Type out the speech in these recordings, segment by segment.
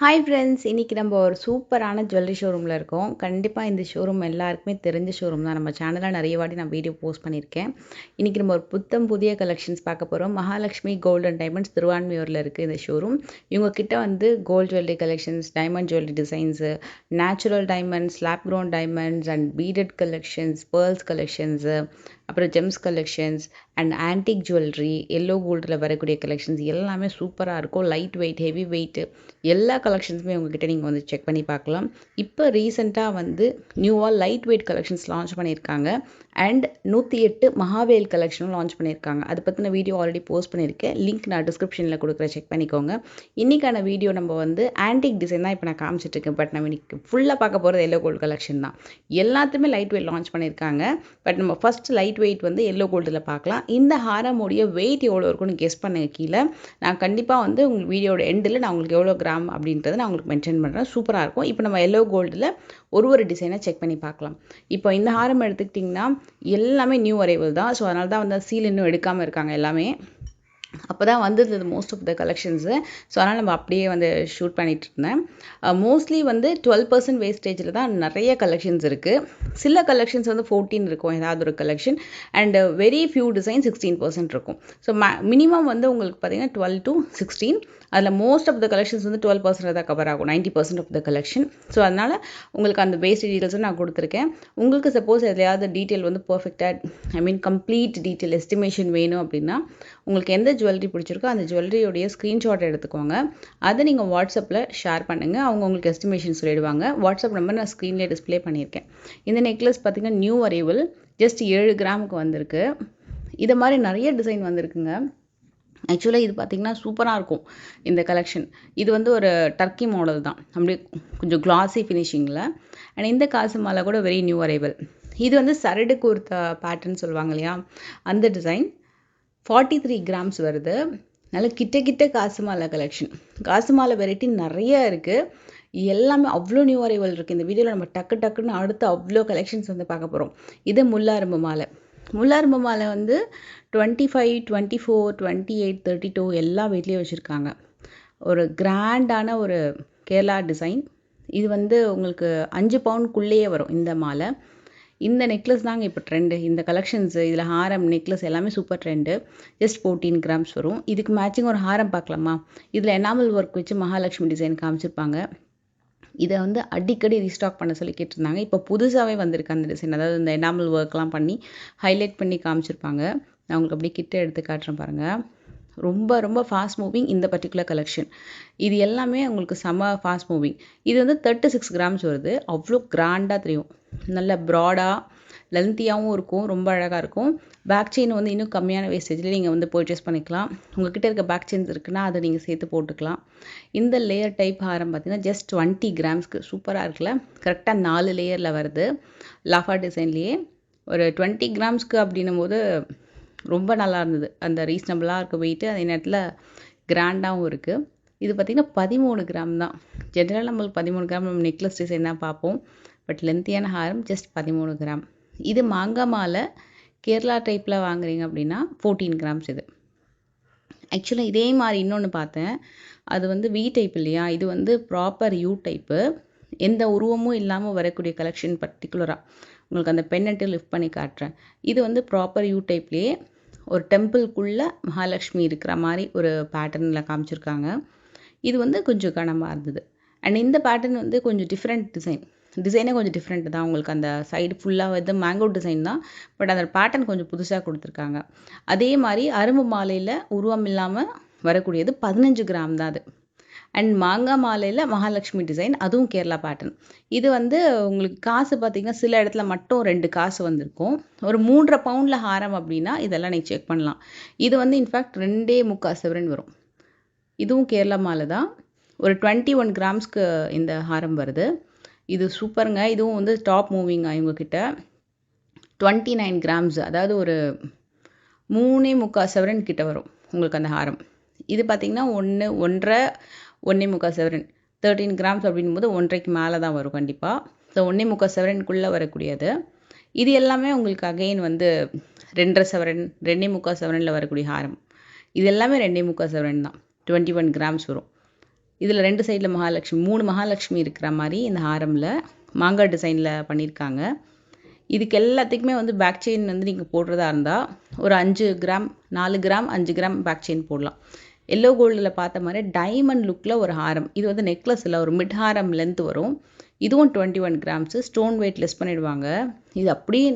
Hi friends, இன்றைக்கி நம்ம ஒரு சூப்பரான ஜுவல்லரி ஷோரூமில் இருக்கோம். கண்டிப்பாக இந்த ஷோரூம் எல்லாருக்குமே தெரிஞ்ச ஷோரூம் தான். நம்ம சேனலில் நிறைய வாட்டி நான் வீடியோ போஸ்ட் பண்ணியிருக்கேன். இன்றைக்கி நம்ம ஒரு புதிய கலெக்ஷன்ஸ் பார்க்க போகிறோம். மகாலட்சுமி கோல்ட் அண்ட் டைமண்ட்ஸ் திருவான்மியூரில் இருக்குது இந்த ஷோரூம். இவங்க கிட்ட வந்து gold jewellery collections, diamond jewellery designs, natural diamonds, lab grown diamonds and beaded collections, pearls collections, அப்புறம் gems collections and antique jewellery, yellow கோல்டில் வரக்கூடிய கலெக்ஷன்ஸ் எல்லாமே சூப்பராக இருக்கும். லைட் வெயிட், ஹெவி வெயிட் எல்லா கலெக்ஷன்ஸுமே உங்ககிட்ட நீங்கள் வந்து செக் பண்ணி பார்க்கலாம். இப்போ ரீசெண்டாக வந்து நியூவாக லைட் வெயிட் கலெக்ஷன்ஸ் லான்ச் பண்ணியிருக்காங்க. அண்ட் 108 மகாவேல் கலெக்ஷனும் லான்ச் பண்ணியிருக்காங்க. அதை பற்றின வீடியோ ஆல்ரெடி போஸ்ட் பண்ணியிருக்கேன். லிங்க் நான் டிஸ்கிரிப்ஷனில் கொடுக்குறேன், செக் பண்ணிக்கோங்க. இன்றைக்கான வீடியோ நம்ம வந்து ஆன்டிக் டிசைன் தான் இப்போ நான் காமிச்சிட்ருக்கேன். பட் நம்ம இன்றைக்கி ஃபுல்லாக பார்க்க போகிறது எல்லோ கோல்டு கலெக்ஷன் தான். எல்லாத்துமே லைட் வெயிட் லான்ச் பண்ணியிருக்காங்க. பட் நம்ம ஃபஸ்ட் லைட் வெயிட் வந்து எல்லோ கோல்டில் பார்க்கலாம். இந்த ஹாரமுடைய வெயிட் எவ்வளோ இருக்குன்னு கெஸ் பண்ணுங்க கீழே. நான் கண்டிப்பாக வந்து உங்களுக்கு வீடியோட எண்டில் நான் உங்களுக்கு எவ்வளோ கிராம் அப்படின்றத நான் உங்களுக்கு மென்ஷன் பண்ணுறேன். சூப்பராக இருக்கும். இப்போ நம்ம எல்லோ கோல்டில் ஒரு டிசைனை செக் பண்ணி பார்க்கலாம். இப்போ இந்த ஹாரம் எடுத்துக்கிட்டிங்கன்னா எல்லாமே நியூ அரைவல் தான். ஸோ அதனால தான் வந்து சீல் இன்னும் எடுக்காமல் இருக்காங்க எல்லாமே. அப்போ தான் வந்தது most of the collections. So அதனால் நம்ம அப்படியே வந்து ஷூட் பண்ணிகிட்டு இருந்தேன். மோஸ்ட்லி வந்து 12% வேஸ்டேஜில் தான் நிறைய கலெக்ஷன்ஸ் இருக்குது. சில கலெக்ஷன்ஸ் வந்து 14 இருக்கும் ஏதாவது ஒரு collection. And very few design 16% இருக்கும். ஸோ மினிமம் வந்து உங்களுக்கு பார்த்தீங்கன்னா 12 to 16. அதில் மோஸ்ட் ஆஃப் த கலெக்ஷன்ஸ் வந்து 12% தான் கவர் ஆகும், 90% ஆஃப் த கலெக்ஷன். ஸோ அதனால் உங்களுக்கு அந்த பேசிக் டீட்டெயில்ஸும் நான் கொடுத்துருக்கேன். உங்களுக்கு சப்போஸ் எதையாவது டீட்டெயில் வந்து பர்ஃபெக்டாக கம்ப்ளீட் டீட்டெயில் எஸ்டிமேஷன் வேணும் அப்படின்னா உங்களுக்கு எந்த ஜுவல்லரி பிடிச்சிருக்கோ அந்த ஜுவல்லரியோடைய ஸ்க்ரீன்ஷாட் எடுத்துக்கோங்க. அதை நீங்கள் வாட்ஸ்அப்பில் ஷேர் பண்ணுங்கள். அவங்க உங்களுக்கு எஸ்டிமேஷன் சொல்லிடுவாங்க. வாட்ஸ்அப் நம்பர் நான் ஸ்க்ரீன்லேயே டிஸ்பிளே பண்ணியிருக்கேன். இந்த நெக்லஸ் பார்த்திங்கன்னா நியூ அரைவல், ஜஸ்ட் 7 கிராமுக்கு வந்திருக்கு. இதை மாதிரி நிறைய டிசைன் வந்திருக்குங்க. ஆக்சுவலாக இது பார்த்திங்கன்னா சூப்பராக இருக்கும் இந்த கலெக்ஷன். இது வந்து ஒரு டர்க்கி மாடல் தான், அப்படியே கொஞ்சம் கிளாஸி ஃபினிஷிங்கில். அண்ட் இந்த காசு மாலை கூட வெரி நியூ அரைவல். இது வந்து சரடு குர்த்தா பேட்டர்ன் சொல்லுவாங்க இல்லையா, அந்த டிசைன். 43 கிராம்ஸ் வருது. நல்ல கிட்ட காசு மாலை கலெக்ஷன். காசு மாலை வெரைட்டி நிறைய இருக்குது. எல்லாமே அவ்வளோ நியூ அரைவல் இருக்குது. இந்த வீடியோவில் நம்ம டக்குன்னு அடுத்து அவ்வளோ கலெக்ஷன்ஸ் வந்து பார்க்க போகிறோம். இது முல்லாரம்பு மாலை. முல்லாரம்பு மாலை வந்து 25, 24, 28, 32 எல்லா வெயிட்லேயும் வச்சுருக்காங்க. ஒரு கிராண்டான ஒரு கேரளா டிசைன். இது வந்து உங்களுக்கு 5 பவுண்டுக்குள்ளேயே வரும் இந்த மாலை. இந்த நெக்லஸ் தாங்க இப்போ ட்ரெண்டு. இந்த கலெக்ஷன்ஸு, இதில் ஹாரம், நெக்லஸ் எல்லாமே சூப்பர் ட்ரெண்டு. ஜஸ்ட் 14 கிராம்ஸ் வரும். இதுக்கு மேட்சிங் ஒரு ஹாரம் பார்க்கலாமா? இதில் எனாமல் ஒர்க் வச்சு மகாலட்சுமி டிசைன் காமிச்சிருப்பாங்க. இதை வந்து அடிக்கடி ரீஸ்டாக் பண்ண சொல்லி கேட்டிருந்தாங்க. இப்போ புதுசாகவே வந்திருக்கு அந்த டிசைன். அதாவது இந்த எனாமல் ஒர்க்லாம் பண்ணி ஹைலைட் பண்ணி காமிச்சிருப்பாங்க. நான் உங்களுக்கு அப்படியே கிட்ட எடுத்து காட்டுறேன் பாருங்கள். ரொம்ப ஃபாஸ்ட் மூவிங் இந்த பர்டிகுலர் கலெக்ஷன். இது எல்லாமே உங்களுக்கு செம்ம ஃபாஸ்ட் மூவிங். இது வந்து 36 கிராம்ஸ் வருது. அவ்வளோ கிராண்டாக தெரியும். நல்ல ப்ராடாக லென்த்தியாகவும் இருக்கும், ரொம்ப அழகாக இருக்கும். பேக் செயின் வந்து இன்னும் கம்மியான வேஸ்டேஜில் நீங்கள் வந்து பர்ச்சேஸ் பண்ணிக்கலாம். உங்கள்கிட்ட இருக்க பேக் செயின்ஸ் இருக்குன்னா அதை நீங்கள் சேர்த்து போட்டுக்கலாம். இந்த லேயர் டைப் ஹாரம் பார்த்தீங்கன்னா ஜஸ்ட் 20 கிராம்ஸ்க்கு சூப்பராக இருக்குல்ல. கரெக்டாக 4 லேயரில் வருது. லாஃபா டிசைன்லேயே ஒரு 20 கிராம்ஸ்க்கு அப்படின்னும் போது ரொம்ப நல்லா இருந்தது. அந்த ரீசனபிளாக இருக்க வெயிட்டு, அதே நேரத்தில் கிராண்டாகவும் இருக்குது. இது பார்த்திங்கன்னா 13 கிராம் தான். ஜென்ரலாக நம்மளுக்கு 13 கிராம் நம்ம நெக்லஸ் டிசைன் தான் பார்ப்போம். But லென்த்தியான Haram just 13 gram. இது மாங்காய் மாலை கேரளா டைப்பில் வாங்குறீங்க அப்படின்னா 14 கிராம்ஸ் இது. ஆக்சுவலாக இதே மாதிரி இன்னொன்று பார்த்தேன். அது வந்து வி டைப் இல்லையா, இது வந்து ப்ராப்பர் யூ டைப்பு. எந்த உருவமும் இல்லாமல் வரக்கூடிய கலெக்ஷன். பர்டிகுலராக உங்களுக்கு அந்த பென்னண்ட்டு லிஃப்ட் பண்ணி காட்டுறேன். இது வந்து ப்ராப்பர் யூ டைப்லேயே ஒரு டெம்பிள்குள்ளே மகாலட்சுமி இருக்கிற மாதிரி ஒரு பேட்டர்னில் காமிச்சிருக்காங்க. இது வந்து கொஞ்சம் கனமாக இருந்தது. அண்ட் இந்த பேட்டர்ன் வந்து கொஞ்சம் டிஃப்ரெண்ட் டிசைனே கொஞ்சம் டிஃப்ரெண்ட் தான். உங்களுக்கு அந்த சைடு ஃபுல்லாக வந்து மேங்கோ டிசைன் தான். பட் அந்த பேட்டர்ன் கொஞ்சம் புதுசாக கொடுத்துருக்காங்க. அதே மாதிரி அரும்பு மாலையில் உருவம் இல்லாமல் வரக்கூடியது 15 கிராம் தான் அது. அண்ட் மாங்காய் மாலையில் மகாலட்சுமி டிசைன், அதுவும் கேரளா பேட்டர்ன். இது வந்து உங்களுக்கு காசு பார்த்திங்கன்னா சில இடத்துல மட்டும் 2 காசு வந்திருக்கும். ஒரு 3.5 பவுண்டில் ஹாரம் அப்படின்னா இதெல்லாம் நீங்கள் செக் பண்ணலாம். இது வந்து இன்ஃபேக்ட் 2.25 சவரன் வரும். இதுவும் கேரளா மாலை தான். ஒரு 21 கிராம்ஸ்க்கு இந்த ஹாரம் வருது. இது சூப்பருங்க. இதுவும் வந்து டாப் மூவிங்க இவங்கக்கிட்ட. 29 கிராம்ஸ், அதாவது ஒரு 3.25 சவரன் கிட்ட வரும் உங்களுக்கு அந்த ஹாரம். இது பார்த்திங்கன்னா 1.5 சவரன். 13 கிராம்ஸ் அப்படின்னும் போது 1.5க்கு மேலே தான் வரும் கண்டிப்பாக. ஸோ 1.25 சவரனுக்குள்ளே வரக்கூடியது. இது எல்லாமே உங்களுக்கு அகெயின் வந்து 2.5 சவரன், 2.25 சவரனில் வரக்கூடிய ஹாரம். இது எல்லாமே 2.25 சவரன் தான். 21 கிராம்ஸ் வரும். இதில் 2 சைடில் மகாலட்சுமி 3 மகாலட்சுமி இருக்கிற மாதிரி இந்த ஹாரமில் மாங்காய் டிசைனில் பண்ணியிருக்காங்க. இதுக்கு எல்லாத்துக்குமே வந்து பேக் செயின் வந்து நீங்கள் போடுறதா இருந்தால் ஒரு 5 gram 4 gram 5 gram pack chain போடலாம். எல்லோ கோல்டில் பார்த்த மாதிரி டைமண்ட் லுக்கில் ஒரு ஹாரம். இது வந்து நெக்லஸ் இல்லை, ஒரு மிட் ஹாரம் லென்த் வரும். இதுவும் 21 கிராம்ஸு. ஸ்டோன் வெயிட் லெஸ் பண்ணிடுவாங்க. இது அப்படியே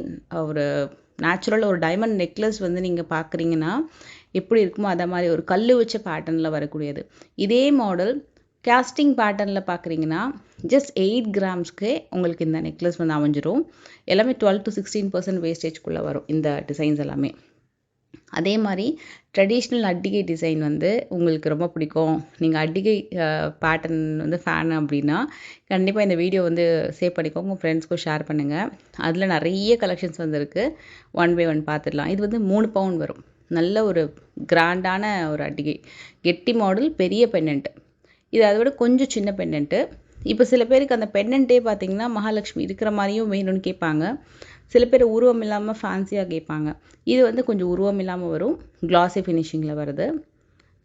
ஒரு நேச்சுரல் ஒரு டைமண்ட் நெக்லஸ் வந்து நீங்கள் பார்க்குறீங்கன்னா எப்படி இருக்குமோ அதை மாதிரி ஒரு கல் வச்ச பேட்டர்னில் வரக்கூடியது. இதே மாடல் கேஸ்டிங் பேட்டர்னில் பார்க்குறீங்கன்னா ஜஸ்ட் 8 கிராம்ஸ்க்கே உங்களுக்கு இந்த நெக்லஸ் வந்து அமைஞ்சிரும். எல்லாமே 12 to 16% வேஸ்டேஜ்குள்ளே வரும் இந்த டிசைன்ஸ் எல்லாமே. அதே மாதிரி ட்ரெடிஷ்னல் அட்டிகை டிசைன் வந்து உங்களுக்கு ரொம்ப பிடிக்கும், நீங்கள் அட்டிகை பேட்டர்ன் வந்து ஃபேன் அப்படின்னா கண்டிப்பாக இந்த வீடியோ வந்து சேவ் பண்ணிக்கோங்க, உங்கள் ஃப்ரெண்ட்ஸ்க்கும் ஷேர் பண்ணுங்கள். அதில் நிறைய கலெக்ஷன்ஸ் வந்துருக்கு. 1 by 1 பார்த்துடலாம். இது வந்து 3 பவுன் வரும். நல்ல ஒரு கிராண்டான ஒரு அட்டிகை, கெட்டி மாடல், பெரிய பெண்டன்ட். இது அதை விட கொஞ்சம் சின்ன பெண்டன்ட்டு. இப்போ சில பேருக்கு அந்த பெண்டன்ட்டே பார்த்தீங்கன்னா மகாலட்சுமி இருக்கிற மாதிரியும் வேணும்னு கேட்பாங்க. சில பேர் உருவம் இல்லாமல் ஃபேன்சியாக கேட்பாங்க. இது வந்து கொஞ்சம் உருவம் இல்லாமல் வரும், கிளாஸி ஃபினிஷிங்கில் வருது,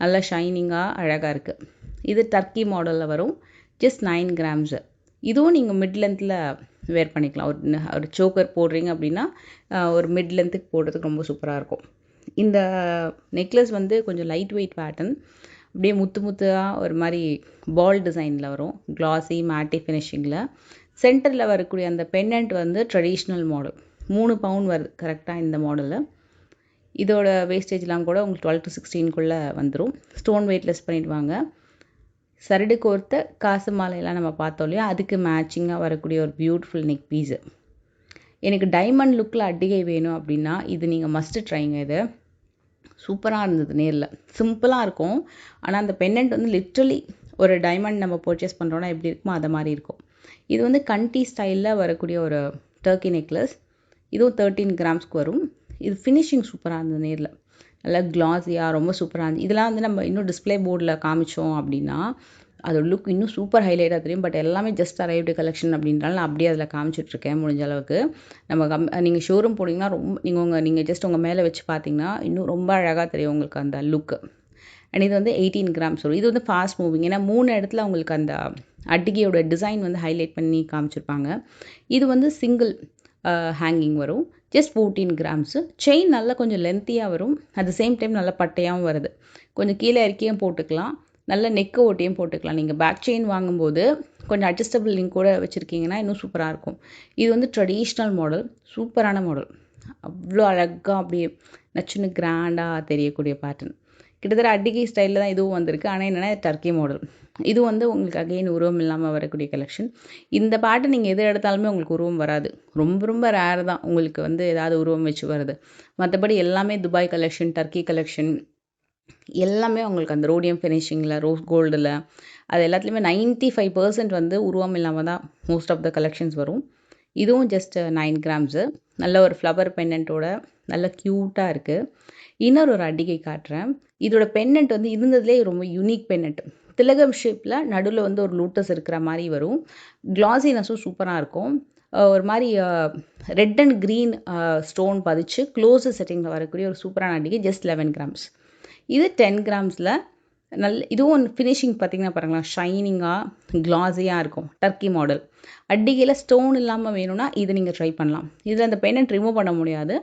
நல்லா ஷைனிங்காக அழகாக இருக்குது. இது டர்க்கி மாடலில் வரும். Just 9 grams. இதுவும் நீங்கள் மிட் லென்த்தில் வேர் பண்ணிக்கலாம். ஒரு சோக்கர் போடுறீங்க அப்படின்னா ஒரு மிட் லென்த்துக்கு போடுறதுக்கு ரொம்ப சூப்பராக இருக்கும். இந்த நெக்லஸ் வந்து கொஞ்சம் லைட் வெயிட் பேட்டர்ன், அப்படியே முத்து முத்தாக ஒரு மாதிரி பால் டிசைனில் வரும், கிளாஸி மேட்டி ஃபினிஷிங்கில். சென்டரில் வரக்கூடிய அந்த பெண்டன்ட் வந்து ட்ரெடிஷ்னல் மாடல். 3 பவுன் வருது கரெக்டாக இந்த மாடலில். இதோட வேஸ்டேஜ்லாம் கூட உங்களுக்கு 12 to 16 வந்துடும். ஸ்டோன் வெயிட்லெஸ் பண்ணிடுவாங்க. சரடு கோர்த்த காசு மாலையெல்லாம் நம்ம பார்த்தோம் இல்லையா, அதுக்கு மேட்சிங்காக வரக்கூடிய ஒரு பியூட்டிஃபுல் நெக் பீஸு. எனக்கு டைமண்ட் லுக்கில் அட்டிகை வேணும் அப்படின்னா இது நீங்கள் மஸ்ட்டு ட்ரைங்க. இது சூப்பராக இருந்தது நேரில். சிம்பிளாக இருக்கும், ஆனால் அந்த பெண்டன்ட் வந்து லிட்ரலி ஒரு டைமண்ட் நம்ம பர்ச்சேஸ் பண்ணுறோன்னா எப்படி இருக்குமோ அதை மாதிரி இருக்கும். இது வந்து கண்டி ஸ்டைலில் வரக்கூடிய ஒரு டர்க்கி நெக்லஸ். இதுவும் 13 கிராம்ஸ்க்கு வரும். இது ஃபினிஷிங் சூப்பராக இருந்தது நேரில், நல்லா கிளாஸியாக ரொம்ப சூப்பராக இருந்துச்சு. இதெல்லாம் வந்து நம்ம இன்னும் டிஸ்பிளே போர்டில் காமிச்சோம் அப்படின்னா அதோட லுக் இன்னும் சூப்பர் ஹைலைட்டாக தெரியும். பட் எல்லாமே ஜஸ்ட் அரைவ்டு கலெக்ஷன் அப்படின்றாலும் நான் அப்படியே அதில் காமிச்சிட்ருக்கேன் முடிஞ்ச அளவுக்கு. நம்ம நீங்கள் ஷோரூம் போனீங்கன்னா ரொம்ப நீங்கள் ஜஸ்ட் உங்கள் மேலே வச்சு பார்த்தீங்கன்னா இன்னும் ரொம்ப அழகாக தெரியும் உங்களுக்கு அந்த லுக்கு. அண்ட் இது வந்து 18 கிராம்ஸ் வரும். இது வந்து ஃபாஸ்ட் மூவிங், ஏன்னா 3 இடத்துல உங்களுக்கு அந்த அட்டிகையோட டிசைன் வந்து ஹைலைட் பண்ணி காமிச்சிருப்பாங்க. இது வந்து சிங்கிள் ஹேங்கிங் வரும். Just 14 grams. செயின் நல்லா கொஞ்சம் லென்த்தியாக வரும், அட் த சேம் டைம் நல்லா பட்டையாகவும் வருது. கொஞ்சம் கீழே இறக்கியும் போட்டுக்கலாம், நல்ல நெக்கு ஓட்டியும் போட்டுக்கலாம். நீங்கள் பேக் செயின் வாங்கும்போது கொஞ்சம் அட்ஜஸ்டபிள் லிங்க் கூட வச்சுருக்கீங்கன்னா இன்னும் சூப்பராக இருக்கும். இது வந்து ட்ரெடிஷ்னல் மாடல், சூப்பரான மாடல். அவ்வளோ அழகாக அப்படியே நச்சுன்னு கிராண்டாக தெரியக்கூடிய பேட்டர்ன். கிட்டத்தட்ட அட்டிகை ஸ்டைலில் தான் இதுவும் வந்திருக்கு. ஆனால் என்னென்னா டர்க்கி மாடல். இது வந்து உங்களுக்கு அகெயின் உருவம் இல்லாமல் வரக்கூடிய கலெக்ஷன். இந்த பேட்டர்ன் நீங்கள் எது எடுத்தாலுமே உங்களுக்கு உருவம் வராது, ரொம்ப ரொம்ப ரேர் தான் உங்களுக்கு வந்து ஏதாவது உருவம் வச்சு வருது. மற்றபடி எல்லாமே துபாய் கலெக்ஷன், டர்க்கி கலெக்ஷன் எல்லாமே உங்களுக்கு அந்த ரோடியம் ஃபினிஷிங்கில், ரோஸ் கோல்டில், அது எல்லாத்துலேயுமே 95% வந்து உருவம் இல்லாமல் தான் மோஸ்ட் ஆஃப் த கலெக்ஷன்ஸ் வரும். இதுவும் ஜஸ்ட் 9 கிராம்ஸு. நல்ல ஒரு ஃப்ளவர் பெண்டன்ட்டோட நல்ல க்யூட்டாக இருக்குது. இன்னொரு ஒரு அட்டிகை காட்டுறேன். இதோட பெண்டன்ட் வந்து இருந்ததுலேயே ரொம்ப யூனிக் பெண்டன்ட். திலகம் ஷேப்பில் நடுவில் வந்து ஒரு லோட்டஸ் இருக்கிற மாதிரி வரும். கிளாஸினஸும் சூப்பராக இருக்கும். ஒரு மாதிரி ரெட் அண்ட் க்ரீன் ஸ்டோன் பதிச்சு க்ளோஸு செட்டிங்கில் வரக்கூடிய ஒரு சூப்பரான அட்டிகை. Just 11 grams. இது 10 கிராம்ஸில் இதுவும் ஃபினிஷிங் பார்த்திங்கன்னா பாருங்களேன், ஷைனிங்காக கிளாஸியாக இருக்கும். டர்க்கி மாடல் அட்டிகையில் ஸ்டோன் இல்லாமல் வேணும்னா இது நீங்கள் ட்ரை பண்ணலாம். இதில் அந்த பெண்டன்ட் ரிமூவ் பண்ண முடியாது,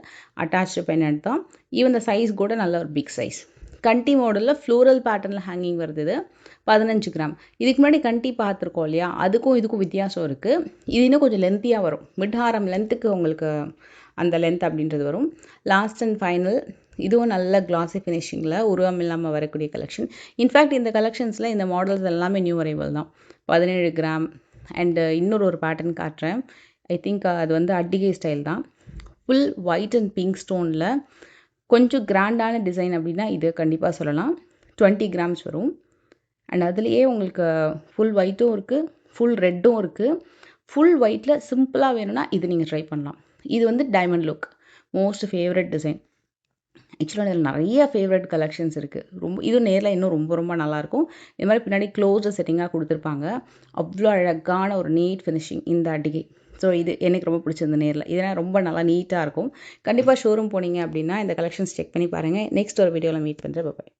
அட்டாச்சு பெண்டன்ட் தான். ஈவன் இந்த சைஸ் கூட நல்ல ஒரு பிக் சைஸ். கண்டி மாடலில் ஃப்ளோரல் பேட்டர்னில் ஹேங்கிங் வருது. இது 15 கிராம். இதுக்கு முன்னாடி கண்டி பார்த்துருக்கோம் இல்லையா, அதுக்கும் இதுக்கும் வித்தியாசம் இருக்குது. இது இன்னும் கொஞ்சம் லென்த்தியாக வரும், மிட் ஹாரம் லென்த்துக்கு உங்களுக்கு அந்த லென்த் அப்படின்றது வரும். Last and final. இதுவும் நல்ல கிளாஸி ஃபினிஷிங்கில் உருவம் இல்லாமல் வரக்கூடிய கலெக்ஷன். இன்ஃபேக்ட் இந்த கலெக்ஷன்ஸில் இந்த மாடல்ஸ் எல்லாமே நியூ அரைவல் தான். 17 கிராம். அண்டு இன்னொரு பேட்டர்ன் காட்டுறேன். ஐ திங்க் அது வந்து அட்டிகை ஸ்டைல் தான். ஃபுல் ஒயிட் அண்ட் பிங்க் ஸ்டோனில் கொஞ்சம் கிராண்டான டிசைன் அப்படின்னா இது கண்டிப்பாக சொல்லலாம். 20 கிராம்ஸ் வரும். அண்ட் அதுலேயே உங்களுக்கு ஃபுல் ஒயிட்டும் இருக்குது, ஃபுல் ரெட்டும் இருக்குது. ஃபுல் ஒயிட்டில் சிம்பிளாக வேணும்னா இது நீங்கள் ட்ரை பண்ணலாம். இது வந்து diamond look, most favourite design. ஆக்சுவலாக இதில் நிறைய ஃபேவரட் கலெக்ஷன்ஸ் இருக்குது. ரொம்ப இதுவும் நேரில் இன்னும் ரொம்ப ரொம்ப நல்லாயிருக்கும். இது மாதிரி பின்னாடி க்ளோஸு செட்டிங்காக கொடுத்துருப்பாங்க. அவ்வளோ அழகான ஒரு நீட் ஃபினிஷிங் இந்த அட்டிகை. ஸோ இது எனக்கு ரொம்ப பிடிச்சிருந்த நேரில். இதெல்லாம் ரொம்ப நல்லா நீட்டாக இருக்கும். கண்டிப்பாக ஷோரூம் போனீங்க அப்படின்னா இந்த கலெக்ஷன்ஸ் செக் பண்ணி பாருங்கள். நெக்ஸ்ட் ஒரு வீடியோவில் மீட் பண்ணுறேன். பாய்.